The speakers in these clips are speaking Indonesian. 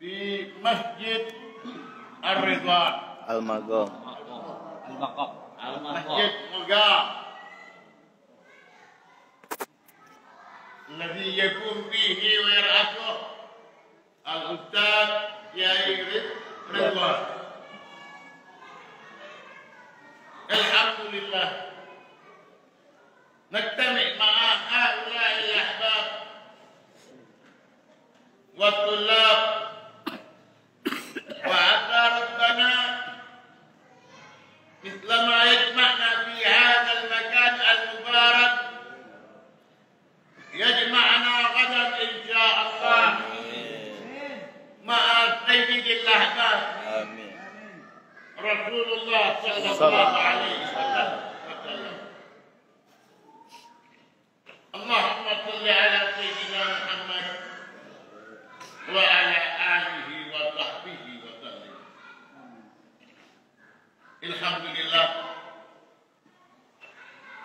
di Masjid Ar-Ridwan Al-Maqam. Masjid Maqam الذي يكون فيه ويرأسه الأستاذ يائر رضوان. الحمد لله نجتمع مع هؤلاء الأحباب والطلاب وعسى ربنا مثلما يجمعنا في هذا المكان المبارك يجمعنا غدا إن شاء الله مع سيد الأحباب رسول الله صلى الله عليه وسلم. اللهم صل على سيدنا محمد وعلى آله وصحبه وسلم. الحمد لله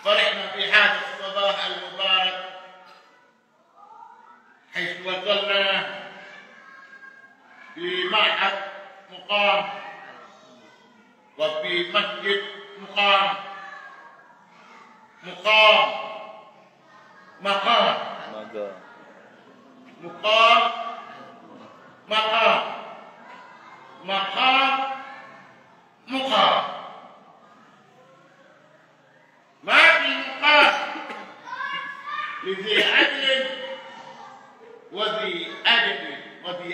فرحنا في هذا الصباح المبارك حيث وصلنا في معهد مقام وفي مسجد مقام مقام مقام مقام مقام مقام مقام ما في مقام لذي عدل وذي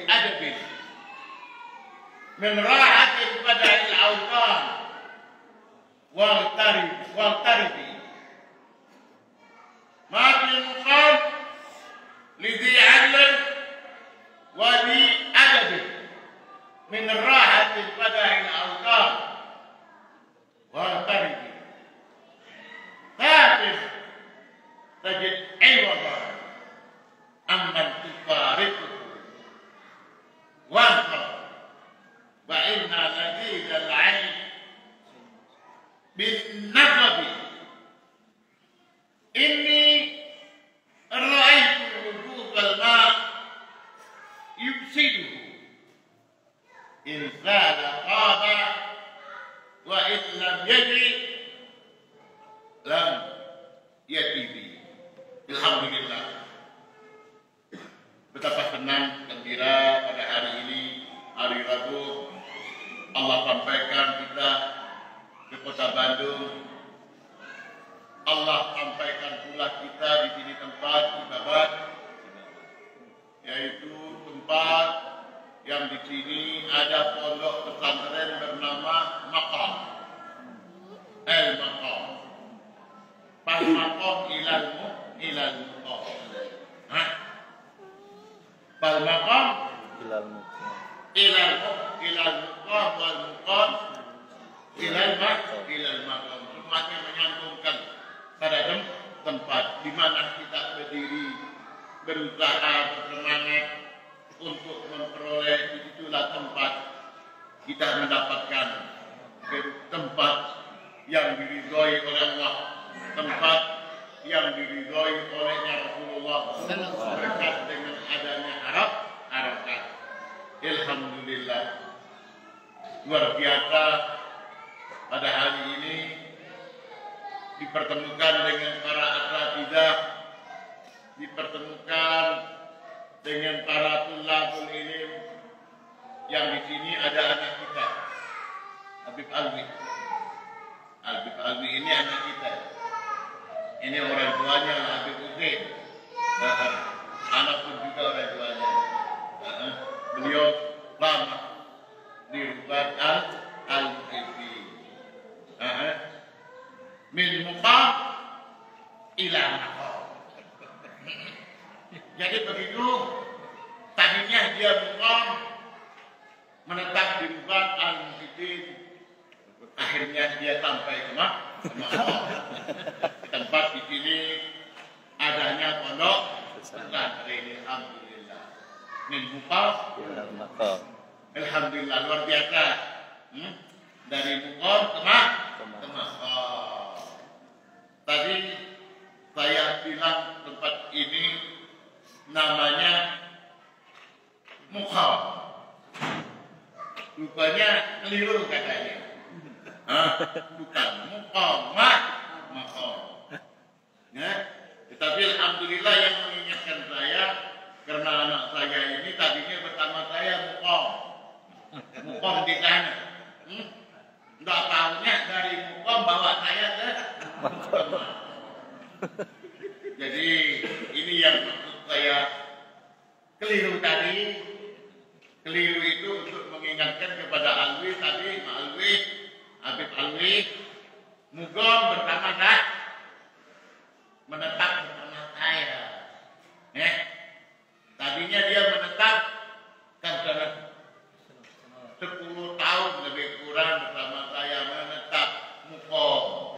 أدب من راحة بدع الأوطان واغترب ما في مقام لذي عدل وذي أدب من راحة بدع الأوطان واغترب ثابت تجد عوضا أمن تفارقه وانصر وإن لذيذ العين بالنصب إني رأيت وجود الماء يفسده إن زال خاب وإن لم يجري لم يتبي. Alhamdulillah. Betapa senang, gembira pada hari ini, hari Rabu, Allah sampaikan kita ke kota Bandung. Allah sampaikan pula kita di sini tempat ibadah, yaitu tempat yang di sini ada pondok pesantren bernama Maqam. Al-Maqam. Al-Maqam ilal Maqam. Hah? Al-Maqam ilal Maqam wal Maqam ilal Maqam. Semuanya menyambungkan pada tempat di mana kita berdiri, berusaha, bersemangat untuk memperoleh. Itulah tempat kita mendapatkan tempat yang diridhoi oleh Allah, tempat yang diridhoi olehnya Rasulullah berkat dengan adanya harakat. Alhamdulillah, luar biasa pada hari ini dipertemukan dengan para asatidzah, dipertemukan dengan para tulabul ilm yang di sini ada anak kita, Habib Alwi. Habib Alwi ini anak kita. Ini orang tuanya Habib Uzain. Anak pun juga orang tuanya. Beliau lama di Rubat Al-Muhibbi. Min Muqam ila Maqam. Jadi begitu tadinya dia Muqam, menetap di Rubat Al-Muhibbi. Akhirnya dia sampai ke Maqam. Tempat di sini adanya pondok pesantren. Alhamdulillah. Min Muqam ila Maqam. Alhamdulillah, luar biasa. Dari Muqam ke Maqam. Tadi saya bilang tempat ini namanya Muqam. rupanya keliru katanya. Bukan muqamah, maqam. Ya, tetapi alhamdulillah yang mengingatkan saya karena anak saya ini tadinya pertama saya muqam di sana. Enggak tahunya dari muqam bawa saya ke muqamah. Jadi ini yang maksud saya keliru tadi. Keliru itu untuk mengingatkan kepada Alwi tadi, Pak Alwi, Habib Alwi, Mugom bersama saya, menetap bersama saya. Tadinya dia menetap kan 10 tahun lebih kurang bersama saya menetap Mugom.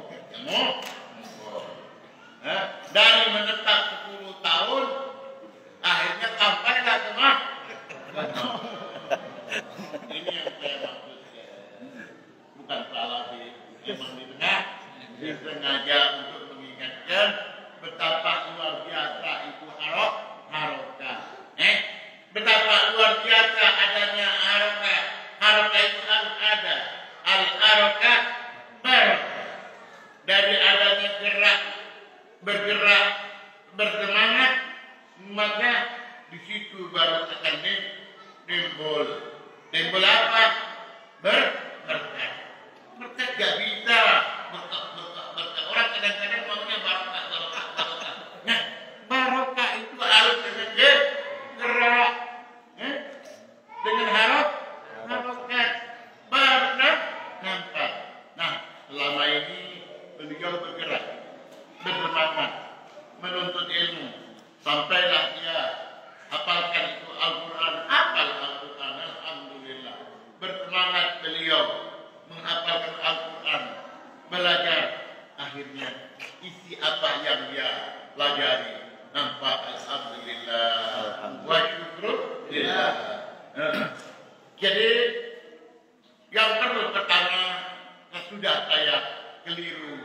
Dari menetap 10 tahun, akhirnya sampailah ke Mas. Ini yang saya maksudkan. Bukan salah memang di tengah, disengaja untuk mengingatkan betapa luar biasa itu harokah. Betapa luar biasa adanya harokah. Harokah itu harus ada. Al-harokah barokah. Dari adanya bergerak, bersemangat, maka di situ baru akan timbul. Timbul apa? Berkah. Berkah gak bisa. Berkah. Orang kadang-kadang maunya barokah. Nah, barokah itu harus dengan gerak. Dengan harokat. Barokah nampak. Nah, selama ini beliau bergerak, bersemangat, menuntut ilmu. Sampailah dia hafalkan itu Al-Quran, hafal Al-Quran, alhamdulillah. Bersemangat beliau menghafalkan Al-Quran, belajar. Akhirnya isi apa yang dia pelajari nampak alhamdulillah. Wa syukrulillah. Jadi yang perlu pertama sudah saya keliru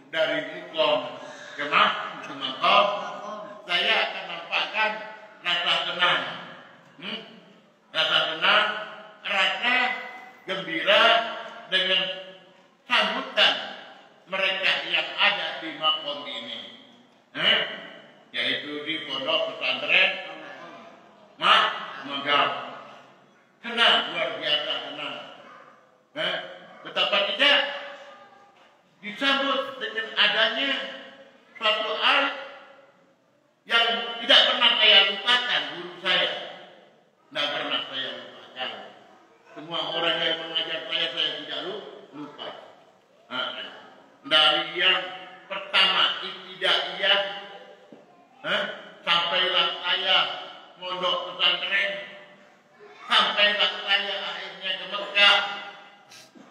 dari muqam ke maqam. Saya akan nampakkan rasa tenang, rasa gembira dengan sambutan mereka yang ada di maqam ini, yaitu di pondok pesantren Magam. Tenang, luar biasa tenang. Betapa tidak disambut dengan adanya suatu hal yang tidak pernah saya lupakan, guru saya. Tidak pernah saya lupakan. Semua orang yang mengajar saya tidak lupa. Dari yang pertama ibtidaiyah, sampailah saya mondok pesantren, sampailah saya akhirnya ke Mekah.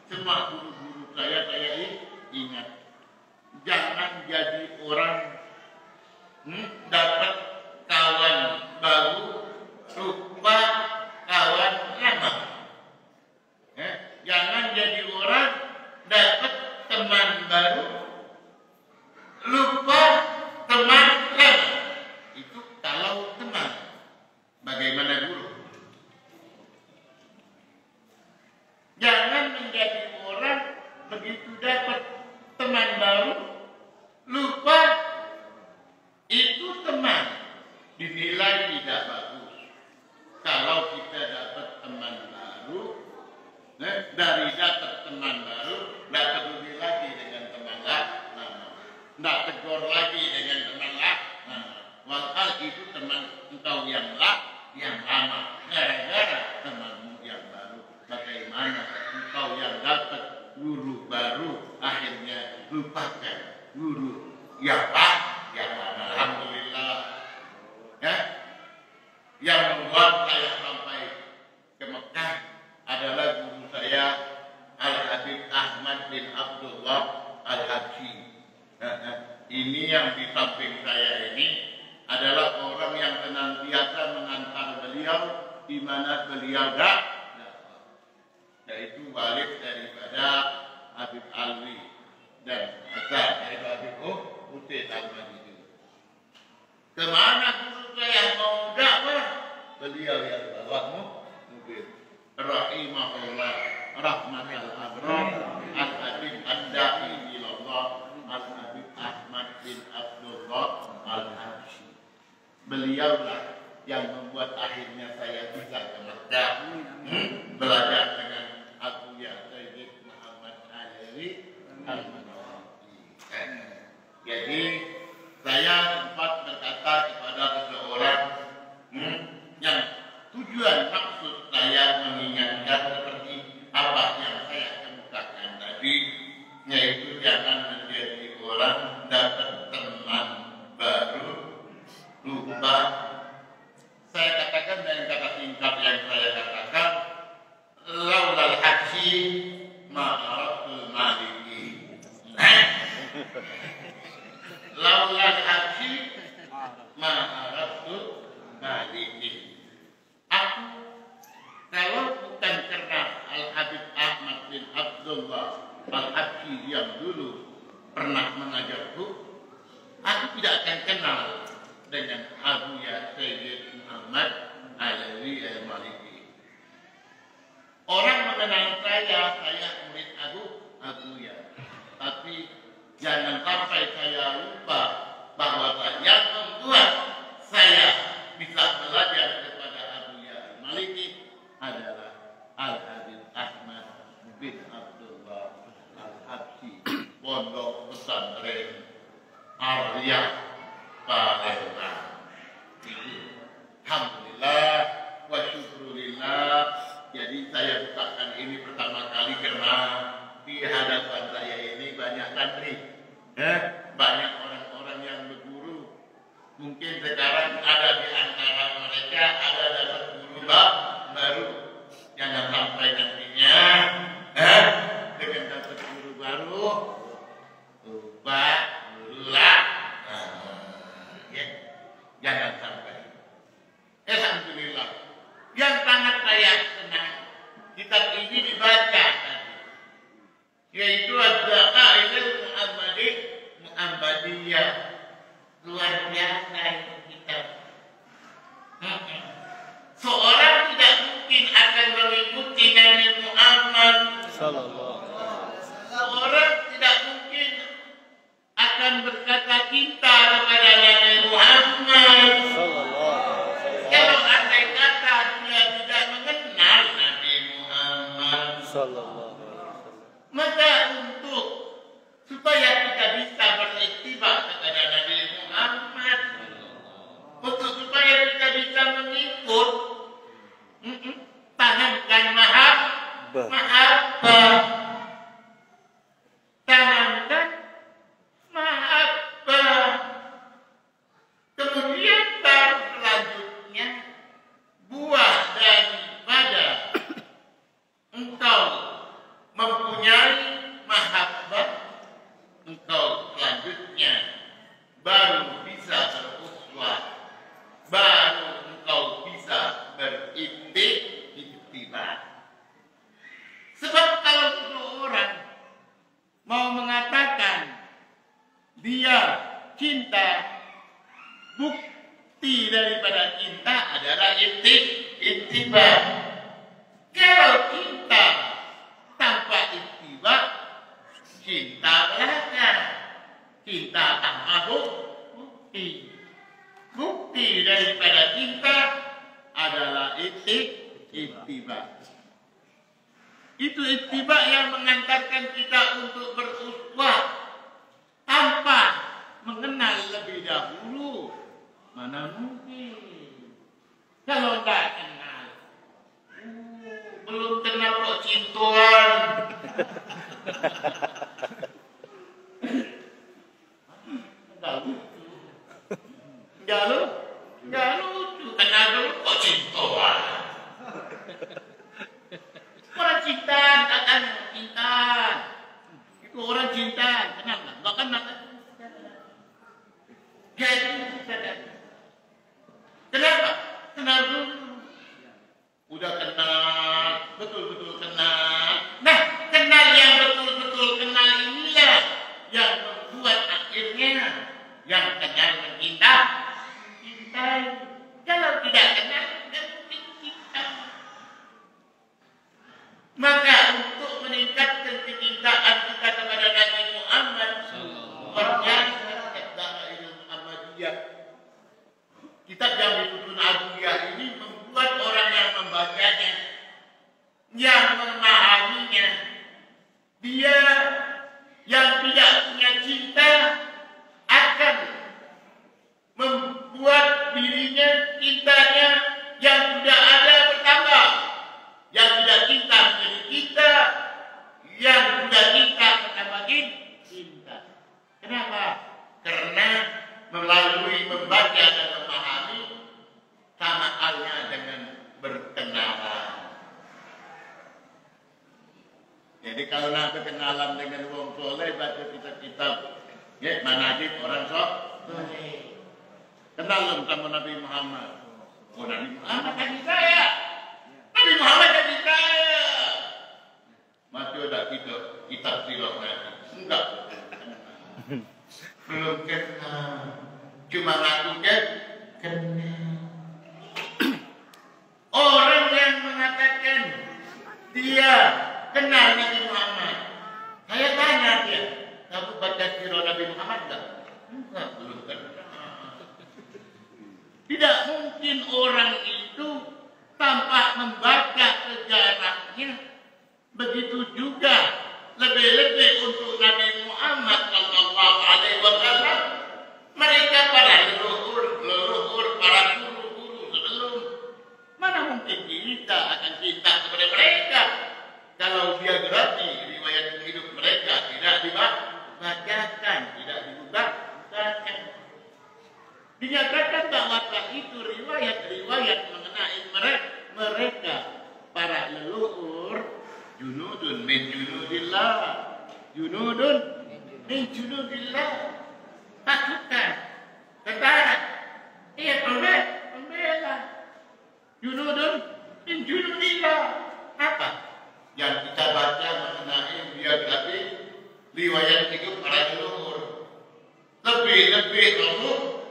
Semua guru-guru saya ingat. Jangan jadi orang dapat kawan baru lupa kawan lama. Jangan jadi orang dapat teman baru lupa teman lama. Itu kalau teman. Bagaimana guru? Jangan menjadi orang begitu dapat teman baru lupa itu teman, dinilai tidak bagus. Kalau kita dapat teman baru, dari dapat teman baru, tidak peduli lagi dengan teman lama, tidak tegur lagi dengan teman lama. Walau itu teman engkau yang lama, gara-gara temanmu yang baru. Bagaimana engkau yang dapat guru baru akhirnya lupakan guru yang alhamdulillah. Yang membuat saya sampai ke Mekah adalah guru saya Al-Habib Ahmad bin Abdullah Al-Habsyi. Ini yang di samping saya ini adalah orang yang senantiasa mengantar beliau di mana beliau yaitu balik daripada Habib Alwi dan asal dari Habib Uti Al-Majid. Kemana guru saya mau dakwah, beliau yang bawa Mubin rahimahullah rahmatal abrar al-habib ad-da'i ilallah al-habib Ahmad bin Abdullah al-Habsyi. Beliaulah yang membuat akhirnya saya bisa ke Mekah belajar dengan Abuya Sayyid Muhammad Alawi al-Manawawi. Jadi saya sempat berkata kepada seseorang yang tujuan maksud saya mengingatkan seperti apa yang saya kemukakan tadi, yaitu jangan menjadi orang dapat teman baru lupa. Saya katakan dengan kata singkat yang saya katakan, laulal haji ma'aratul maliki. Laulal haji ma'aratul maliki. Aku kalau bukan karena Al-Habib Ahmad bin Abdullah Al-Habsyi yang dulu pernah mengajarku, aku tidak akan kenal dengan Abuya Sayyid Muhammad Alawi al-Maliki. Orang mengenal saya murid Abuya. Tapi jangan sampai saya lupa bahwa yang membuat saya bisa belajar kepada Abuya al-Maliki adalah Al-Habib Ahmad bin Abdullah Al-Habsyi, Pondok Pesantren Arya Palembang. Alhamdulillah wa syukurillah. Jadi saya bukakan ini pertama kali karena di hadapan saya ini banyak santri, banyak orang-orang yang berguru. Mungkin sekarang ada di antara mereka ada dapat guru baru. Jangan sampai nantinya dengan dapat guru baru lupa jangan sampai. Alhamdulillah. Yang sangat saya senang kitab ini dibaca tadi, yaitu Az-Zaqailul Muhammadiyah. Luar biasa itu kitab. Seorang tidak mungkin akan mengikuti Nabi Muhammad sallallahu alaihi wasallam. Seorang tidak mungkin akan berkata cinta kepada Nabi Muhammad sallallahu alaihi wasallam kalau andai kata dia tidak mengenal Nabi Muhammad sallallahu alaihi wasallam. Maka supaya kita bisa beriktibar kepada Nabi Muhammad, supaya kita bisa mengikut, tanamkan mahabbah, tanamkan mahabbah. Kemudian baru selanjutnya buah daripada engkau mempunyai mahabbah, engkau selanjutnya baru bisa beruswah, baru engkau bisa beriktibar. Sebab kalau seseorang mau mengatakan dia cinta, bukti daripada cinta adalah ittiba. Kalau cinta tanpa ittiba, cinta belaka. Cinta tanpa bukti. Bukti daripada cinta adalah ittiba. Itu ittiba yang mengantarkan kita untuk beruswah tanpa mengenal lebih dahulu. Mana mungkin? Kalau tidak kenal, belum kenal kok cintuan. Enggak lucu. Kenal dulu kok cintuan. Orang cintaan, akan cintaan. Itu orang cintaan, kenal nggak? Nggak kenal. Jadi kenapa? Kenal dulu. Udah kenal, betul-betul kenal. Nah, kenal yang betul-betul kenal inilah yang membuat akhirnya yang kenal mencintai. Kalau tidak kenal, dan cinta. kalau nak berkenalan dengan wong soleh baca kitab-kitab ya manajib orang soleh. Kenal sama Nabi Muhammad. Oh, Nabi Muhammad jadi saya. Nabi Muhammad jadi saya. Masih ada kitab sirah Nabi. Enggak. Belum kenal. Cuma ngaku kenal. Orang yang mengatakan dia kenal Nabi Muhammad. Saya tanya dia, kamu baca sirah Nabi Muhammad enggak? Enggak, belum kenal. Tidak mungkin orang itu tanpa membaca sejarahnya. Begitu juga lebih-lebih untuk Nabi Muhammad sallallahu alaihi wasallam. Mereka para leluhur, para guru-guru sebelum. Mana mungkin kita akan cinta kepada mereka kalau biografi riwayat hidup mereka tidak dibacakan, tidak dibukakan. Dinyatakan bahwa itu riwayat-riwayat mengenai mereka para leluhur junudun min junudillah, junudun min junudillah, pasukan tentara, pembela, junudun min junudillah. Apa yang kita baca mengenai biografi riwayat hidup para leluhur? Lebih leluhur.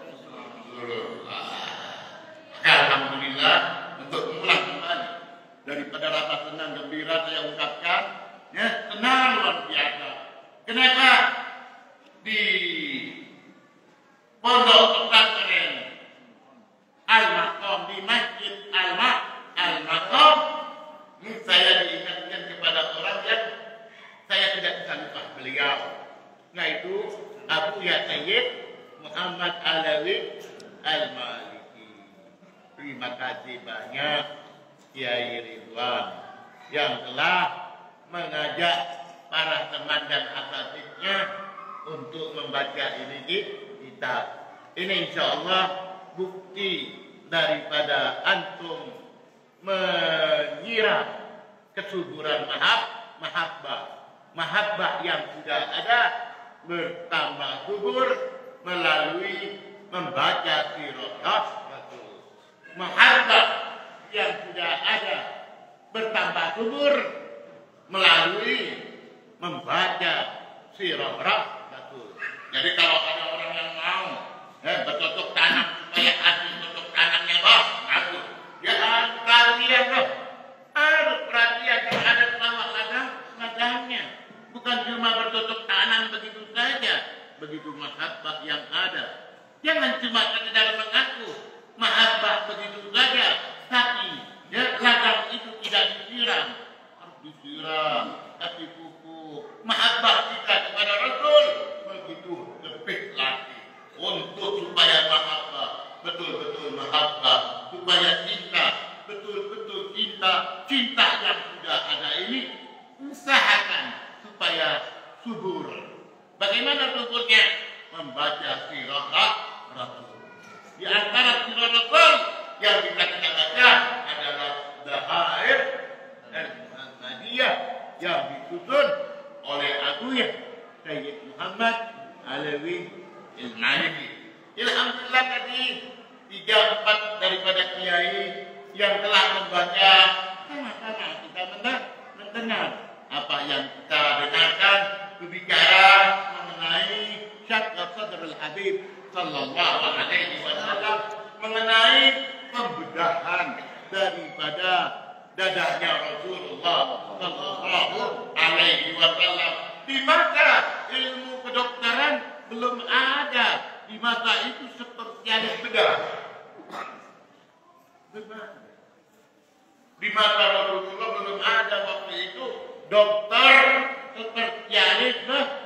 Alhamdulillah untuk mengulang kembali daripada rasa senang gembira saya ungkapkan ya, senang luar biasa. Kenapa di pondok pesantren Al-Maqam di Masjid Al-Maqam ini saya diingatkan kepada orang yang saya tidak bisa lupa beliau, yaitu Abu Ya Sayyid Muhammad Alawi Al-Maliki. Terima kasih banyak Kiai Ridwan yang telah mengajak para teman dan asatidnya untuk membaca ini kitab. Ini insya Allah bukti daripada antum menyiram kesuburan mahabbah yang sudah ada bertambah subur melalui membaca sirah Rasul. Mahabbah yang sudah ada bertambah subur melalui membaca sirah Rasul. Jadi kalau ada orang yang mau bercocok tanam supaya hati cocok tanamnya bagus, ya harus perhatian loh. Harus perhatian terhadap lawak ladangnya. Bukan cuma bercocok tanam begitu saja. Begitu mahabbah yang ada. Jangan cuma sekedar mengaku mahabbah begitu saja, tapi ya, ladang itu tidak disiram. Harus disiram, kasih pupuk. Mahabbah kita kepada Rasul begitu lebih lagi untuk supaya mahabbah betul-betul mahabbah, supaya cinta betul-betul cinta yang sudah ada ini usahakan supaya subur. Bagaimana suburnya? Membaca sirah Rasul. Di antara sirah Rasul yang bisa kita baca adalah Dhahair Al-Muhammadiyah yang disusun oleh Abuya Sayyid Muhammad Alawi Al-Maliki. Alhamdulillah tadi 3-4 daripada kiai yang telah membaca, sama-sama kita mendengar apa yang kita dengarkan berbicara mengenai Syakra Sadrul Habib sallallahu alaihi wasallam, mengenai pembedahan daripada dadanya Rasulullah sallallahu alaihi wasallam. Di masa ilmu kedokteran belum ada, di masa itu spesialis bedah. Di masa Rasulullah belum ada waktu itu dokter spesialis bedah.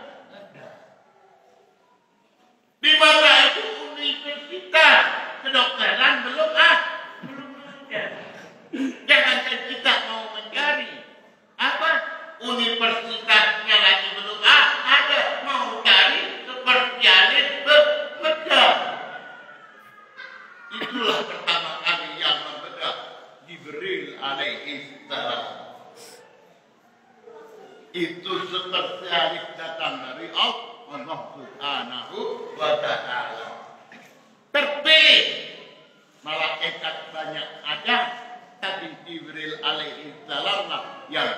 Di masa itu universitas kedokteran belum ada. Jangankan kita mau mencari apa universitasnya lagi belum ada, mau cari spesialis bedah. Itulah pertama kali yang membedah Jibril alaihi salam. itu spesialis datang dari Allah Subhanahu wa Ta'ala. Terpilih, malaikat banyak ada, tapi Jibril alaihi salam yang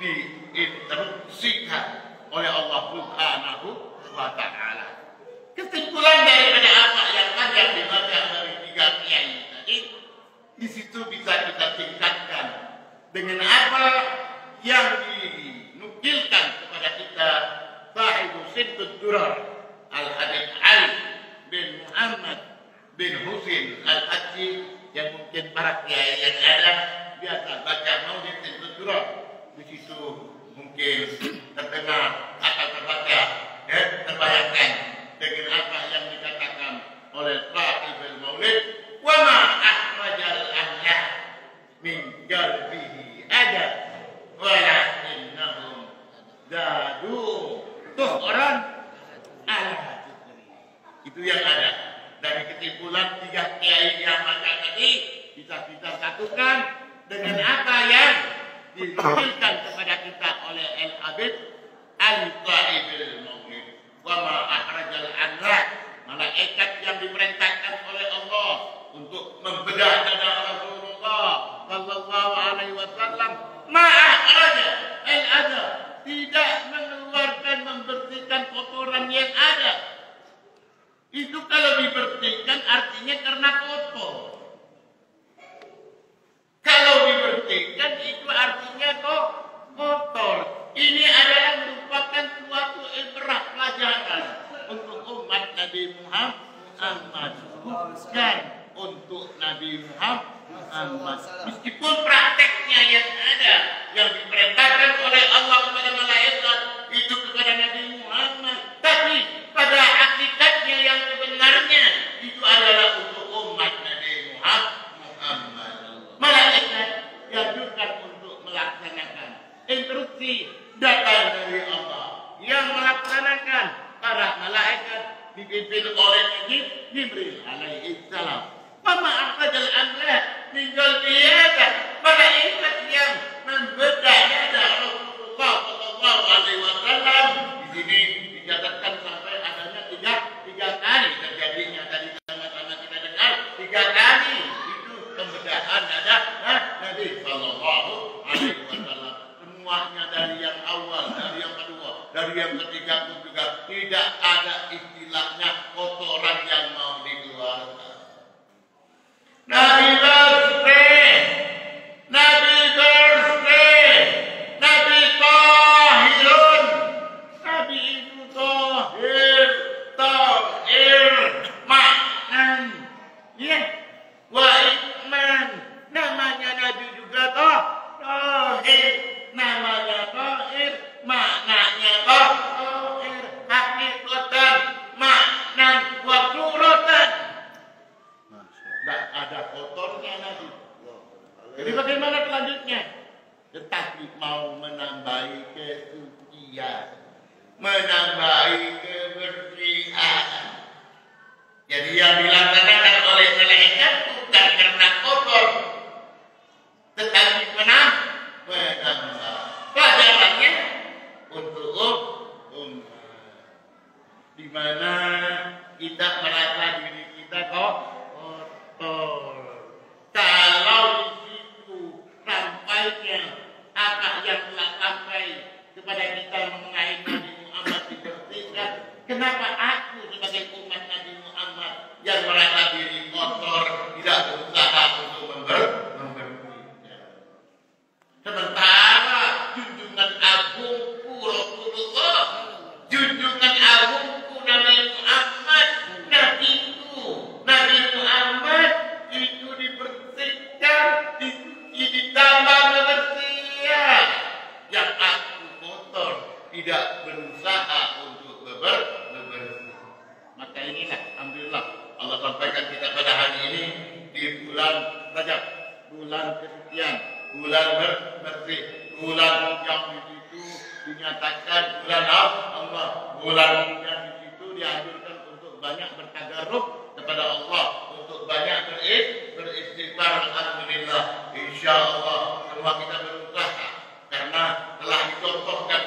diinstruksikan oleh Allah Subhanahu wa Ta'ala. Kesimpulan daripada apa yang ada dibaca dari 3 kiai tadi, di situ bisa kita tingkatkan dengan apa yang dinukilkan kepada kita Sahibu Siddud Durar Al-Habib Ali bin Muhammad bin Husin Al-Haji, yang mungkin para kiai yang ada biasa baca Maulid Siddud Durar. Di situ mungkin terdengar atau terbaca, terbayangkan dengan apa yang dikatakan oleh Sahibul Maulid, wa ma akhrajal ahla min qalbihi ada walakinnahum zadu tuhran ala dzikri. Itu yang ada dari kesimpulan 3 kiai yang baca tadi, bisa kita satukan dengan apa yang diberikan kepada kita oleh Al-Habib Al-Sahibul Maulid. Wa ma akhrajal ahla, malaikat yang diperintahkan oleh Allah untuk membedah dada Rasulullah sallallahu alaihi wasallam, ma'akhraja al-adha, tidak mengeluarkan, membersihkan kotoran yang ada. Itu kalau dibersihkan artinya karena kotor. Kalau dibersihkan itu artinya kok kotor. Ini adalah merupakan suatu ibrah pelajaran untuk umat Nabi Muhammad dan untuk Nabi Muhammad. Meskipun prakteknya yang ada, yang diperintahkan oleh Allah kepada malaikat itu kepada Nabi Muhammad, tapi pada hakikatnya yang sebenarnya itu adalah untuk umat Nabi Muhammad. Malaikat dianjurkan untuk melaksanakan instruksi datang dari Allah, yang melaksanakan para malaikat dipimpin oleh Jibril alaihi salam. Mama akhrajal amla tinggal biasa, malaikat yang membedah dada Rasulullah sallallahu alaihi wasallam. Di sini dicatatkan sampai adanya tiga kali terjadinya, tadi sama-sama kita dengar 3 kali itu pembedahan dada Nabi sallallahu alaihi wasallam. Semuanya dari yang awal, dari yang kedua, dari yang ketiga pun juga tidak ada istilahnya kotoran yang mau dikeluarkan. Nabi birthday, Nabi birthday, Nabi tahirun, Nabi itu tahir, maknan, ya, wa ikman, namanya Nabi juga tahir, namanya tahir, maknanya tahir, hakikatan, maknan, wa suratan. Tidak ada kotornya Nabi. Jadi bagaimana selanjutnya? Tetapi mau menambahi kesucian, menambahi kebersihan. Jadi yang dilaksanakan oleh malaikat bukan karena kotor, tetapi menambah. Pelajarannya untuk umat, di mana kita merasa diri kita kok kotor. Kalau di situ sampainya apa yang telah sampai kepada kita mengenai Nabi Muhammad dibersihkan, kenapa aku sebagai umat Nabi Muhammad yang merasa diri kotor tidak berusaha untuk membersihkan? Sementara junjungan agungku Rasulullah, junjungan agungku Nabi Muhammad, Nabi Muhammad itu dibersihkan, ditambah kebersihan. Yang aku kotor tidak berusaha untuk bersih. Maka inilah, alhamdulillah, Allah sampaikan kita pada hari ini di bulan Rajab, bulan kesucian, bulan bersih, bulan yang di situ dinyatakan bulan Allah, bulan yang di situ dianjurkan untuk banyak bertagarrub kepada Allah, untuk banyak beristighfar. Alhamdulillah, insya Allah semua kita berusaha karena telah dicontohkan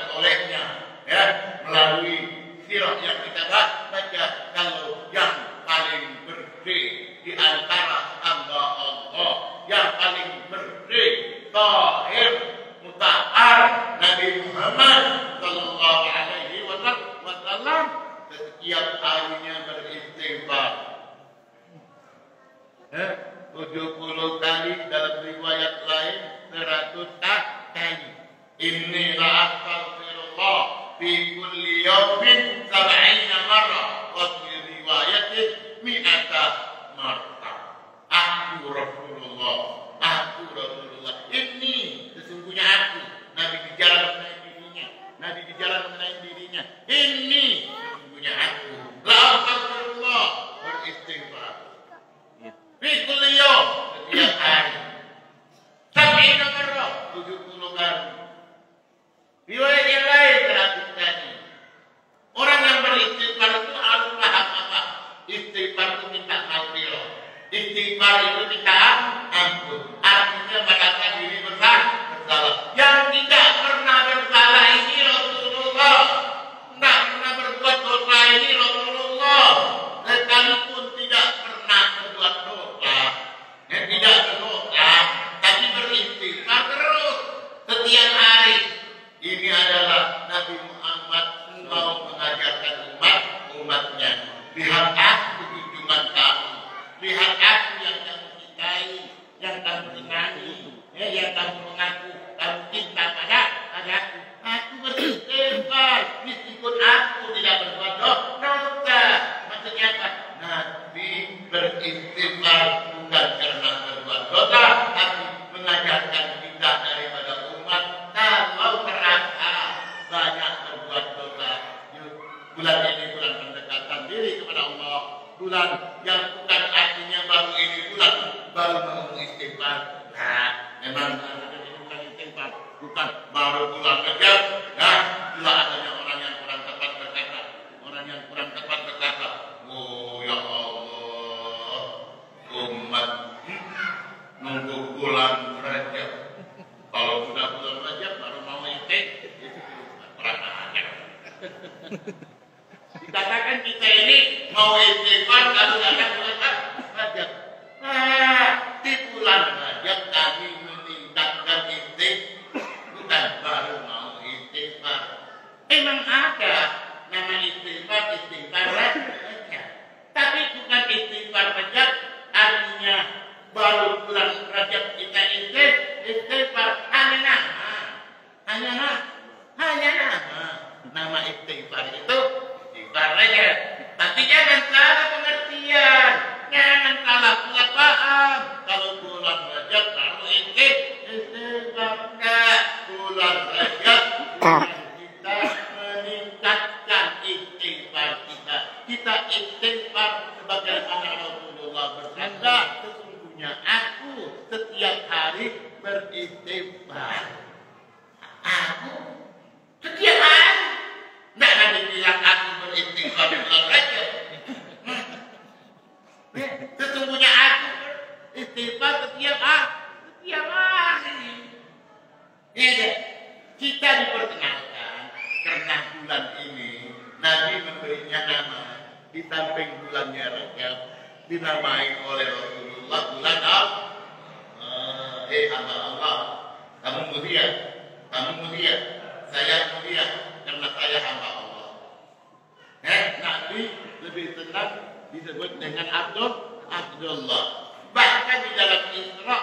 70 kali, dalam riwayat lain 100 kali. Inni la astaghfirullah fi kulli yawmin 70 marrah wa fi riwayatin 100 marrah. Aku Rasulullah, ini sesungguhnya aku. Nabi bicara mengenai dirinya, Nabi bicara mengenai dirinya. Ini sesungguhnya aku. La astaghfirullah, beristighfar. Fi kulli yawm, setiap hari. 70 marrah, 70 kali. Riwayat yang lain 100 kali. Orang yang beristighfar itu harus paham apa? Istighfar itu minta maghfirah. Istighfar itu minta ampun. Artinya merasa diri bersalah. Yang tidak pernah bersalah ini Rasulullah. Tidak pernah berbuat dosa ini Rasulullah. Sekalipun tidak pernah berbuat dosa, tidak berdosa, tapi beristighfar terus setiap hari. Ini adalah Nabi Muhammad mau mengajarkan umatnya. Lihat aku di jumat kamu. Lihat aku yang kamu cintai, yang kamu senangi, yang kamu mengaku kamu cinta padaku. Aku beristighfar meskipun aku tidak berbuat dosa. Maksudnya apa? Nabi beristighfar bukan karena berbuat dosa, tapi mengajarkan kita daripada umat kalau merasa banyak berbuat dosa. Bulan ini bulan pendekatan diri kepada Allah. Bulan yang bukan artinya baru ini bulan baru mau istighfar. Nah, memang ini bukan istighfar, bukan baru bulan Rajab. Nah, itulah adanya orang yang kurang tepat berkata. Orang yang kurang tepat berkata, oh ya Allah, umat nunggu bulan Rajab. Kalau sudah bulan Rajab baru mau istighfar. Kurang ajar. Dikatakan kita ini mau istighfar kalau datang bulan Rajab. Nah, di bulan Rajab kami meningkatkan istighfar, bukan baru mau istighfar. Memang ada nama istighfar Rajab, tapi bukan istighfar Rajab artinya baru bulan Rajab kita istighfar. Hanya nama istighfar itu istighfar Rajab. Tapi jangan salah pengertian, jangan salah paham. Kalau bulan Rajab baru istighfar, enggak. Bulan Rajab kita meningkatkan istighfar kita. Kita istighfar sebagaimana Rasulullah bersabda, sesungguhnya aku setiap hari beristighfar. Aku setiap hari. Tidak ada bilang aku beristighfar di bulan Rajab. Sesungguhnya aku beristighfar setiap hari. Ya, kita diperkenalkan karena bulan ini Nabi memberinya nama di samping bulannya Rajab dinamai oleh Rasulullah bulan hamba Allah. Kamu mulia, saya mulia karena saya hamba Allah. Nabi lebih senang disebut dengan Abdullah. Bahkan di dalam Isra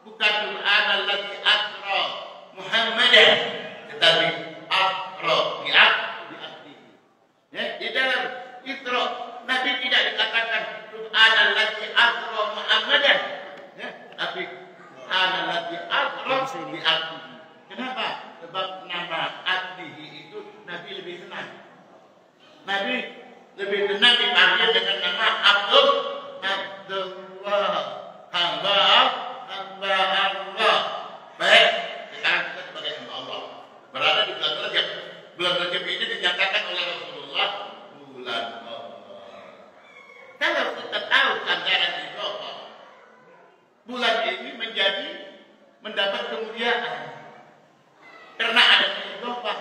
bukan Subhanalladzi asra Muhammadan, tetapi asra bi abdihi. Di dalam Isra Nabi tidak dikatakan Subhanalladzi asra Muhammadan, tapi Subhanalladzi asra bi abdihi. Kenapa? Sebab nama abdihi itu Nabi lebih senang. Nabi lebih senang dipanggil dengan nama Abdullah, hamba Allah. Baik, sekarang kita sebagai hamba Allah berada di bulan Rajab. Bulan Rajab ini dinyatakan oleh Rasulullah bulan Allah. Kalau kita tahu ajaran Isra, bulan ini mendapat kemuliaan karena ada idhofah.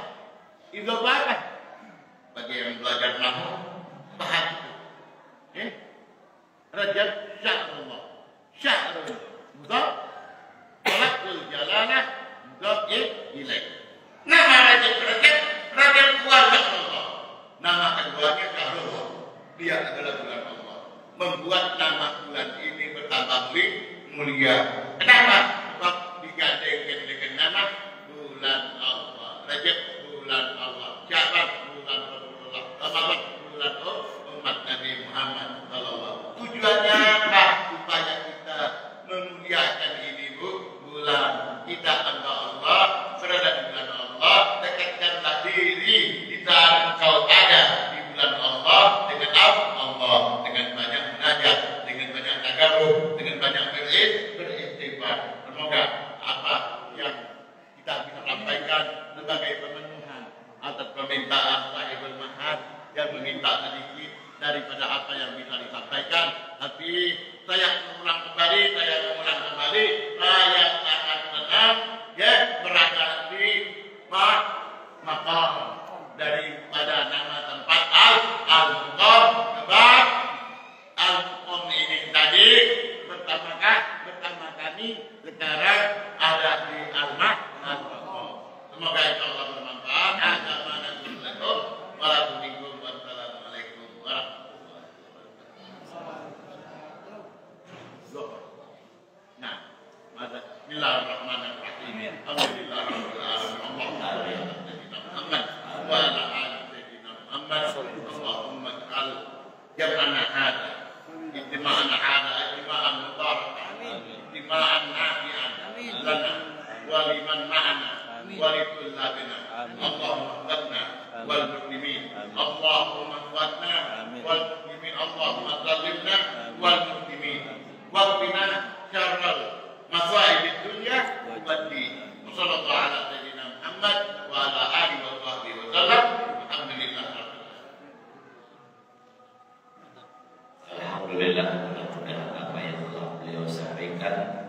Idhofah apa? Bagi yang belajar nahwu paham itu. Rajab syahrullah. Syahrul mudhaf lafzul jalalah mudhaf ilaih. Nama Rajab puasa Allah. Nama keduanya syahrullah. Dia adalah bulan Allah. Membuat nama bulan ini bertambah mulia. Kenapa? Sebab digandengkan dengan nama bulan Allah. Rajab bulan Allah. Syaban bulan Rasulullah. Ramadan bulan umat Nabi Muhammad sallallahu. Tujuannya apa? Supaya kita memuliakan ini bulan. Kita hamba Allah, berada di bulan Allah, dekatkanlah diri di saat engkau ada di bulan Allah dengan Allah, dengan banyak munajat, dengan banyak tagarrub, dengan banyak beristighfar. Semoga apa yang kita bisa sampaikan sebagai pemenuhan atas permintaan Sahibul Mahad yang meminta sedikit daripada apa yang bisa disampaikan. Tapi saya mengulang kembali, saya sangat senang ya berada di makam daripada nama tempat Al-Muqam. Sebab Al-Muqam ini tadi bersama kami sekarang ada di Al-Muqam. Semoga insyaallah bermanfaat. Assalamualaikum warahmatullahi wabarakatuh. Nah, bismillahirrahmanirrahim. Alhamdulillahirabbil alamin. Allahumma shalli ala sayyidina Muhammad wa ala ali sayyidina Muhammad. Allahumma ij'al jam'ana hadza ijtima'ana hadza ijtima'an mubarakan, ijtima'an nafi'an lana wa liman ma'ana wa li kullina. Allahumma ighfirna wal muslimin. Allahumma ighfirna wal muslimin. Allahumma sallimna wal muslimin. Wa qina syarral masaib dunya wad din. Wassallallahu ala sayyidina Muhammad wa ala alihi wa sahbihi wasallam. Alhamdulillah. Alhamdulillah, mudah-mudahan apa yang telah beliau sampaikan